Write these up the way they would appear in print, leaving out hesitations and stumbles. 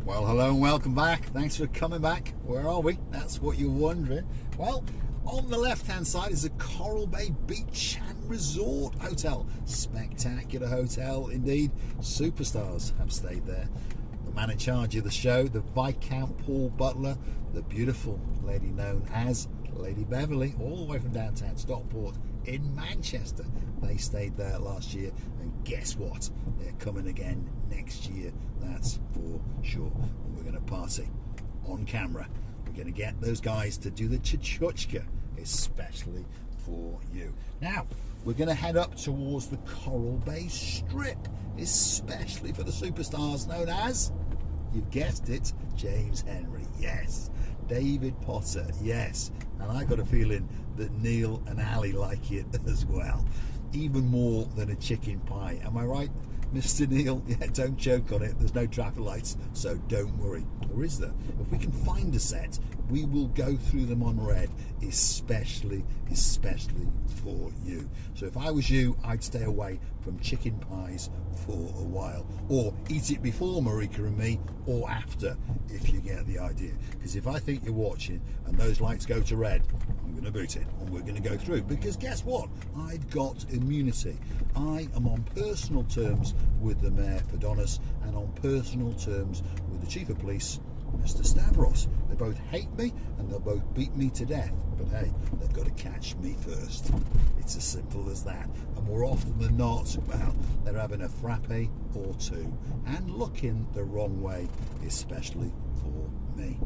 Well, hello and welcome back. Thanks for coming back. Where are we? That's what you're wondering. Well, on the left-hand side is the Coral Bay Beach and Resort Hotel. Spectacular hotel indeed. Superstars have stayed there. The man in charge of the show, the Viscount Paul Butler, the beautiful lady known as Lady Beverly, all the way from downtown Stockport in Manchester. They stayed there last year, and guess what? They're coming again next year, that's for sure. And we're going to party on camera. We're going to get those guys to do the chuchuchka, especially for you. Now, we're going to head up towards the Coral Bay Strip, especially for the superstars known as, you've guessed it, James Henry, yes. David Potter, yes. And I got a feeling that Neil and Ali like it as well. Even more than a chicken pie. Am I right, Mr. Neil? Yeah, don't joke on it. There's no traffic lights, so don't worry. Or is there? If we can find a set, we will go through them on red, especially for you. So if I was you, I'd stay away from chicken pies for a while. Or eat it before Marika and me, or after, if you get the idea. Because if I think you're watching and those lights go to red, I'm going to boot it and we're going to go through. Because guess what? I've got immunity. I am on personal terms with the Mayor Fedonis and on personal terms with the Chief of Police, Mr. Stavros. They both hate me and they'll both beat me to death, but hey, they've got to catch me first. It's as simple as that. And more often than not, well, they're having a frappe or two and looking the wrong way, especially for me.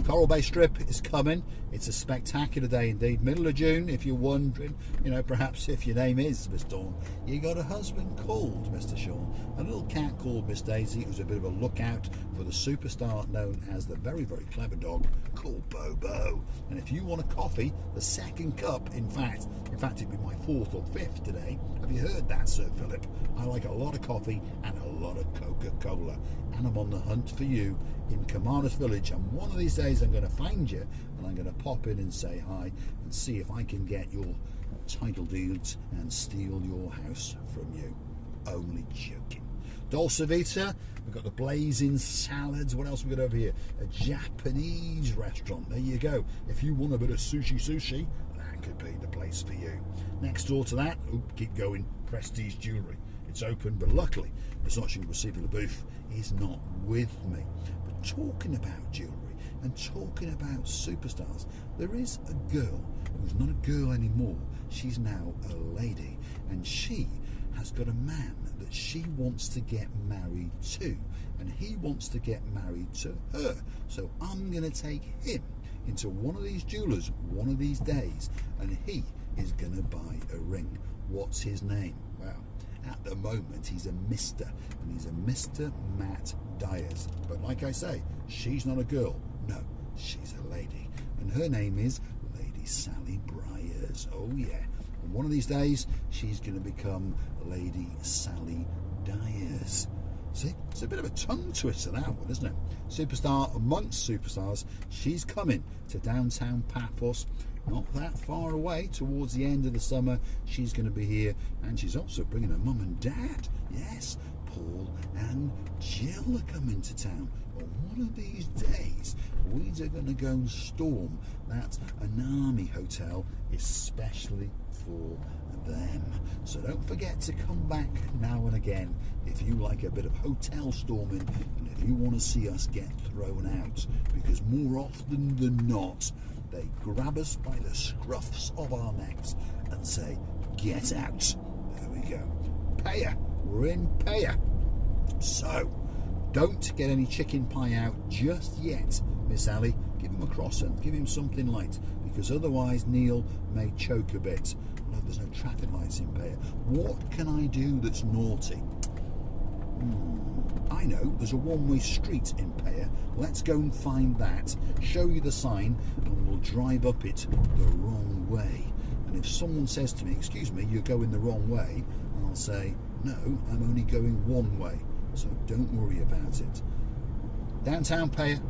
Coral Bay Strip is coming. It's a spectacular day indeed. Middle of June, if you're wondering, you know, perhaps if your name is Miss Dawn, you got a husband called Mr. Sean, a little cat called Miss Daisy, who's a bit of a lookout for the superstar known as the very, very clever dog called Bobo. And if you want a coffee, the second cup, in fact it'd be my fourth or fifth today. Have you heard that, Sir Philip? I like a lot of coffee and a lot of Coca-Cola. And I'm on the hunt for you in Kamanas Village, and one of these days I'm going to find you and I'm going to pop in and say hi and see if I can get your title deeds and steal your house from you. Only joking. Dolce Vita, we've got the blazing salads. What else we got over here? A Japanese restaurant. There you go. If you want a bit of sushi, that could be the place for you. Next door to that, keep going, Prestige Jewellery. It's open, but luckily the Sachin receiving the booth is not with me. But talking about jewellery and talking about superstars, there is a girl who's not a girl anymore. She's now a lady, and she has got a man that she wants to get married to, and he wants to get married to her. So I'm going to take him into one of these jewellers one of these days, and he is going to buy a ring. What's his name? Well, at the moment he's a Mr. and he's a Mr. Matt Dyers. But like I say, she's not a girl. No, she's a lady, and her name is Lady Sally Briars. Oh yeah. And one of these days she's going to become Lady Sally Dyers. See, it's a bit of a tongue twister, that one, isn't it? Superstar amongst superstars, she's coming to downtown Paphos, not that far away. Towards the end of the summer, she's going to be here, and she's also bringing her mum and dad. Yes, Paul and Jill are coming to town. But one of these days, we are going to go and storm that Anami hotel, especially for them. So don't forget to come back now and again if you like a bit of hotel storming and if you want to see us get thrown out, because more often than not they grab us by the scruffs of our necks and say, get out. There we go. Peyia. We're in Peyia. So don't get any chicken pie out just yet, Miss Ali. Give him a croissant, give him something light, because otherwise Neil may choke a bit. No, there's no traffic lights in Peyia. What can I do that's naughty? I know, there's a one-way street in Peyia. Let's go and find that, show you the sign, and we'll drive up it the wrong way. And if someone says to me, excuse me, you're going the wrong way, I'll say, no, I'm only going one way. So don't worry about it. Downtown Peyia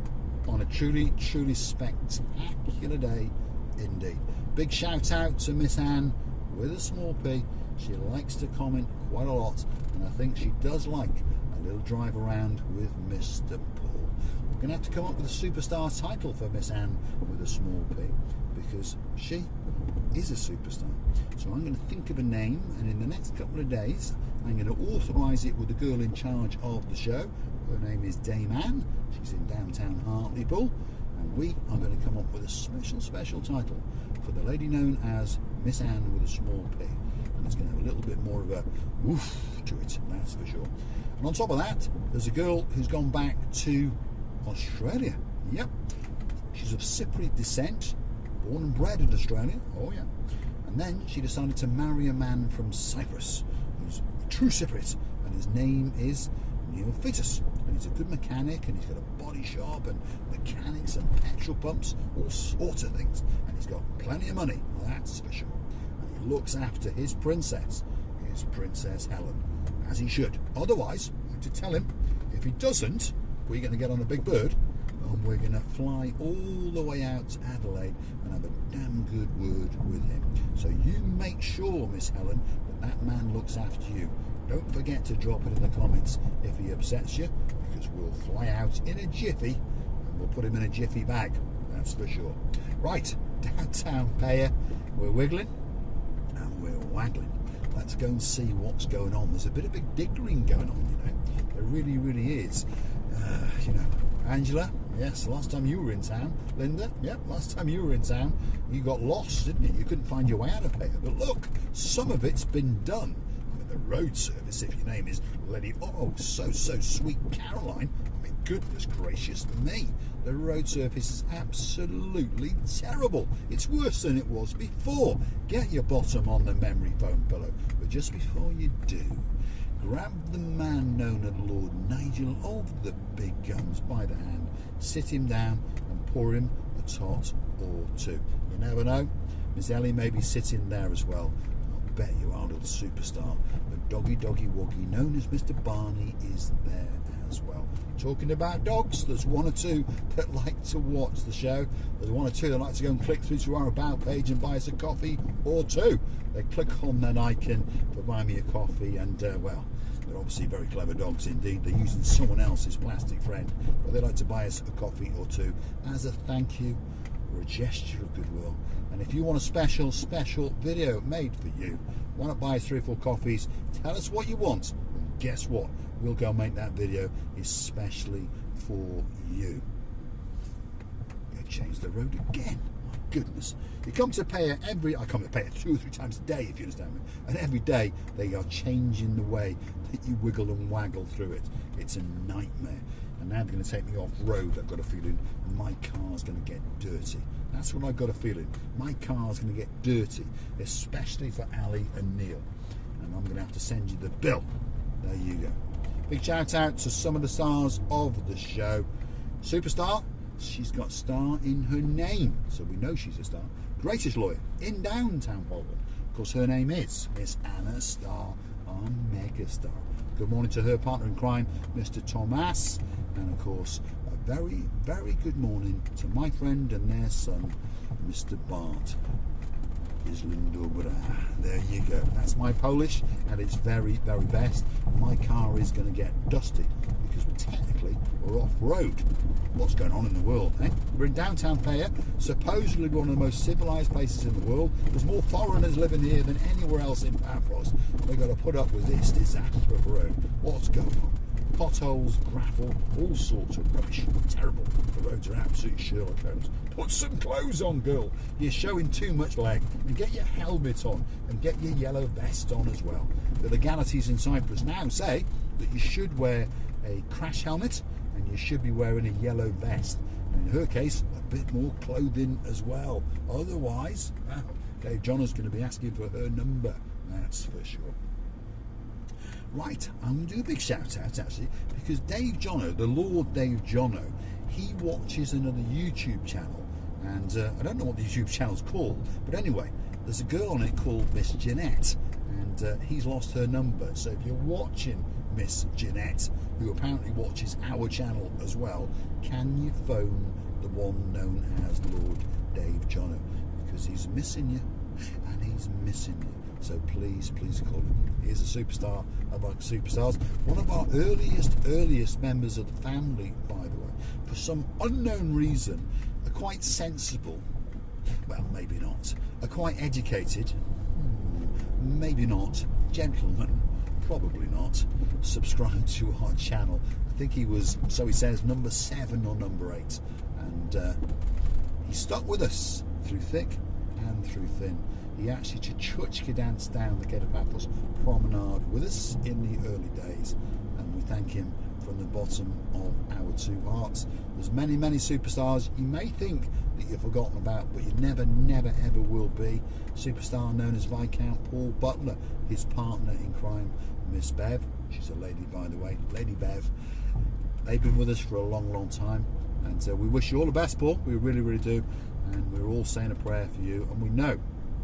on a truly, truly spectacular day indeed. Big shout out to Miss Anne with a small P. She likes to comment quite a lot, and I think she does like a a little drive around with Mr. Paul. We're going to have to come up with a superstar title for Miss Anne with a small p, because she is a superstar. So I'm going to think of a name, and in the next couple of days I'm going to authorise it with the girl in charge of the show. Her name is Dame Anne. She's in downtown Hartlepool, and we are going to come up with a special title for the lady known as Miss Anne with a small p, and it's going to have a little bit more of a woof to it, that's for sure. And on top of that, there's a girl who's gone back to Australia. Yep, she's of Cypriot descent, born and bred in Australia. Oh yeah. And then she decided to marry a man from Cyprus who's a true Cypriot, and his name is Neophytus, and he's a good mechanic, and he's got a body shop and mechanics and petrol pumps, all sorts of things, and he's got plenty of money, that's for sure. And he looks after his Princess Helen, as he should. Otherwise, I have to tell him, if he doesn't, we're going to get on a big bird and we're going to fly all the way out to Adelaide and have a damn good word with him. So you make sure, Miss Helen, that man looks after you. Don't forget to drop it in the comments if he upsets you, because we'll fly out in a jiffy and we'll put him in a jiffy bag, that's for sure. Right, downtown Peyia, we're wiggling and we're waggling. Let's go and see what's going on. There's a bit of big diggering going on, you know. There really is. You know, Angela, yes, last time you were in town. Linda, yep, last time you were in town, you got lost, didn't you? You couldn't find your way out of Peyia. But look, some of it's been done. I mean, the road service, if your name is Lady, oh, so sweet Caroline, I mean, goodness gracious me, the road surface is absolutely terrible. It's worse than it was before. Get your bottom on the memory foam pillow, but just before you do, grab the man known as Lord Nigel of the big guns by the hand, sit him down and pour him a tot or two. You never know, Miss Ellie may be sitting there as well. I'll bet you our little superstar, the doggy woggy known as Mr. Barney, is there as well. Talking about dogs, there's one or two that like to watch the show. There's one or two that like to go and click through to our about page and buy us a coffee or two. They click on that icon for buy me a coffee, and well, they're obviously very clever dogs indeed. They're using someone else's plastic friend, but they like to buy us a coffee or two as a thank you or a gesture of goodwill. And if you want a special video made for you, why not buy us 3 or 4 coffees, tell us what you want, and guess what, we'll go make that video especially for you. They changed the road again. My goodness. You come to Peyia I come to Peyia 2 or 3 times a day, if you understand me, and every day they are changing the way that you wiggle and waggle through it. It's a nightmare. And now they're going to take me off road, I've got a feeling, and my car's going to get dirty. That's what I've got a feeling. My car's going to get dirty, especially for Ali and Neil. And I'm going to have to send you the bill. There you go. Big shout out to some of the stars of the show. Superstar, she's got star in her name, so we know she's a star. Greatest lawyer in downtown Holborn. Of course, her name is Miss Anna Starr, our mega star. Good morning to her partner in crime, Mr. Thomas. And of course, a very good morning to my friend and their son, Mr. Bart. Is Lindobra. There you go. That's my Polish at its very best. My car is going to get dusty because we're off-road. What's going on in the world, eh? We're in downtown Peyia, supposedly one of the most civilised places in the world. There's more foreigners living here than anywhere else in Paphos. We've got to put up with this disaster of a road. What's going on? Potholes, gravel, all sorts of rubbish. Terrible. The roads are absolute Sherlock Holmes. Put some clothes on, girl. You're showing too much leg. And get your helmet on. And get your yellow vest on as well. The legalities in Cyprus now say that you should wear a crash helmet and you should be wearing a yellow vest. And in her case, a bit more clothing as well. Otherwise, well, Dave Jono's going to be asking for her number. That's for sure. Right, I'm going to do a big shout out actually, because Dave Jono, the Lord Dave Jono, he watches another YouTube channel, and I don't know what the YouTube channel's called, but anyway, there's a girl on it called Miss Jeanette, and he's lost her number. So if you're watching Miss Jeanette, who apparently watches our channel as well, can you phone the one known as Lord Dave Jono, because he's missing you, and he's missing you. So please call him. He is a superstar amongst superstars. One of our earliest members of the family, by the way. For some unknown reason, a quite sensible, well, maybe not, a quite educated, maybe not, gentleman, probably not, subscribed to our channel. I think he was, so he says, number 7 or number 8. And he stuck with us through thick and through thin. He actually Chuchka danced down the Gate of Paphos promenade with us in the early days, and we thank him from the bottom of our 2 hearts. There's many superstars you may think that you've forgotten about, but you never ever will be. Superstar known as Viscount Paul Butler, his partner in crime, Miss Bev. She's a lady, by the way, Lady Bev. They've been with us for a long time, and we wish you all the best, Paul. We really do, and we're all saying a prayer for you, and we know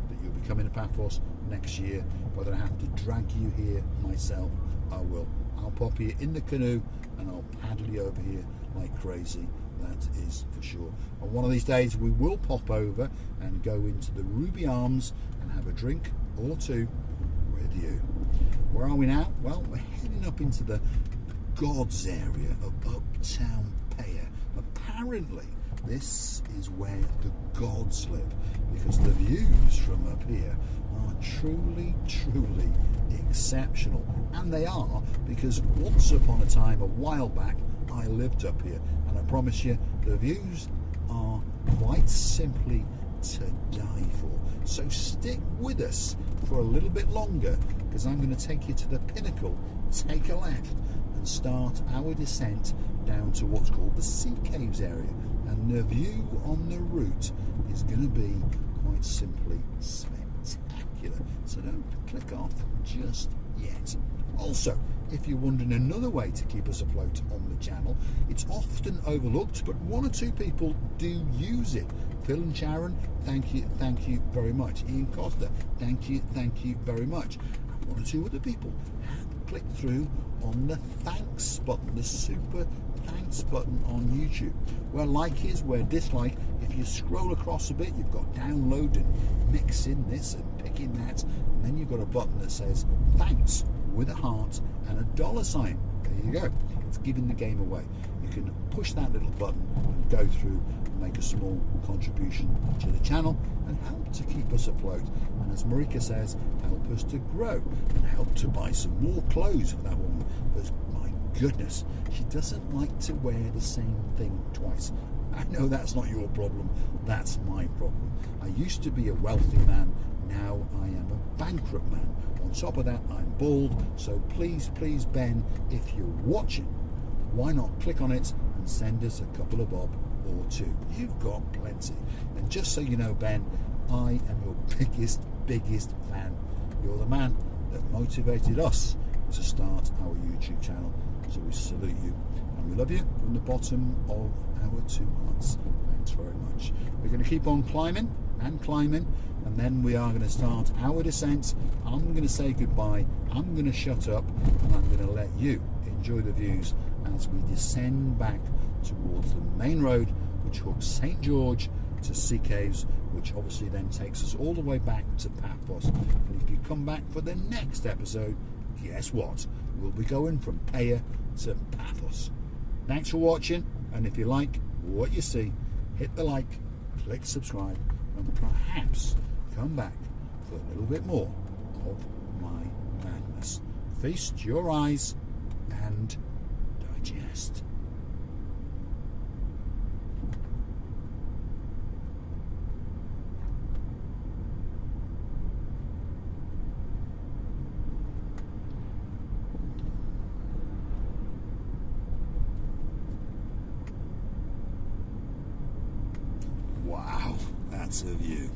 that you'll be coming to Paphos next year. Whether I have to drag you here myself, I will. I'll pop you in the canoe and I'll paddle you over here like crazy, that is for sure. On one of these days we will pop over and go into the Ruby Arms and have a drink or 2 with you. Where are we now? Well, we're heading up into the Gods area of uptown Peyia. Apparently this is where the gods live, because the views from up here are truly exceptional. And they are, because once upon a time, a while back, I lived up here, and I promise you the views are quite simply to die for. So stick with us for a little bit longer, because I'm going to take you to the pinnacle, take a left and start our descent down to what's called the Sea Caves area. And the view on the route is going to be quite simply spectacular. So don't click off just yet. Also, if you're wondering another way to keep us afloat on the channel, it's often overlooked, but 1 or 2 people do use it. Phil and Sharon, thank you very much. Ian Costa, thank you very much. And 1 or 2 other people have clicked through on the thanks button, the super thanks button on YouTube. Where like is, where dislike. If you scroll across a bit, you've got download and mix in this and pick in that, and then you've got a button that says thanks with a heart and a $sign. There you go. It's giving the game away. You can push that little button and go through and make a small contribution to the channel and help to keep us afloat. And as Marika says, help us to grow and help to buy some more clothes for that woman. Because my goodness, she doesn't like to wear the same thing twice. I know that's not your problem, that's my problem. I used to be a wealthy man, now I am a bankrupt man. On top of that, I'm bald, so please, Ben, if you're watching, why not click on it and send us a couple of bob or 2. You've got plenty. And just so you know, Ben, I am your biggest fan. You're the man that motivated us to start our YouTube channel. So we salute you and we love you from the bottom of our 2 hearts. Thanks very much. We're going to keep on climbing, and then we are going to start our descent. I'm going to say goodbye, I'm going to shut up, and I'm going to let you enjoy the views as we descend back towards the main road which hooks St. George to Sea Caves, which obviously then takes us all the way back to Paphos. And if you come back for the next episode, guess what? We'll be going from Peyia to Paphos. Thanks for watching, and if you like what you see, hit the like, click subscribe, and perhaps come back for a little bit more of my madness. Feast your eyes and digest. Wow, that's a view.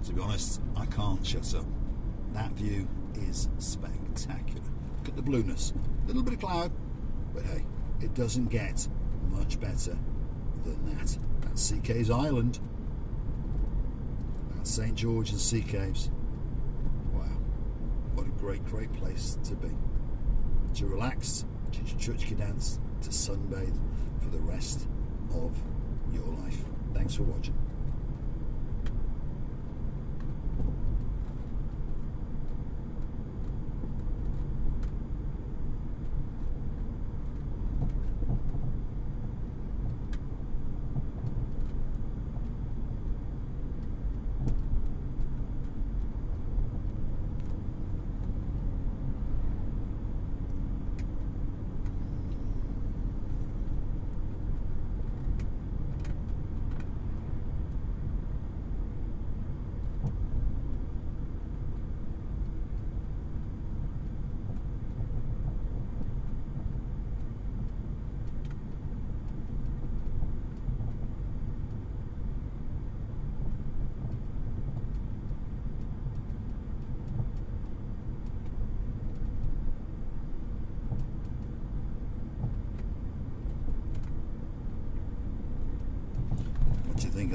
To be honest, I can't shut up. That view is spectacular. Look at the blueness. A little bit of cloud, but hey, it doesn't get much better than that. That's Sea Caves Island. That's St. George and Sea Caves. Wow, what a great place to be. To relax, to chuchka dance, to sunbathe for the rest of your life. Thanks for watching.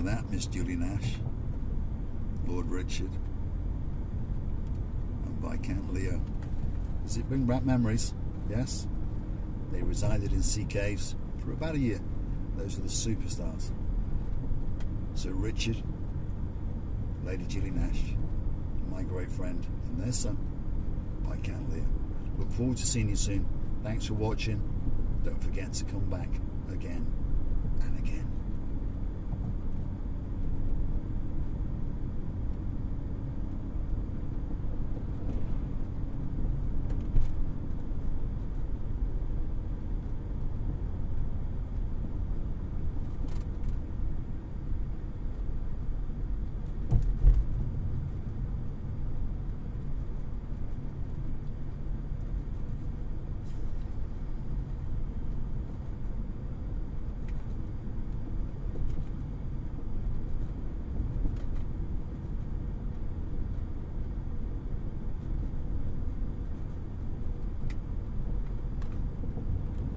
at that, Miss Julie Nash, Lord Richard, and Viscount Leo. Does it bring back memories? Yes. They resided in sea caves for about a year. Those are the superstars. Sir Richard, Lady Julie Nash, my great friend, and their son, Viscount Leo. Look forward to seeing you soon. Thanks for watching. Don't forget to come back again and again.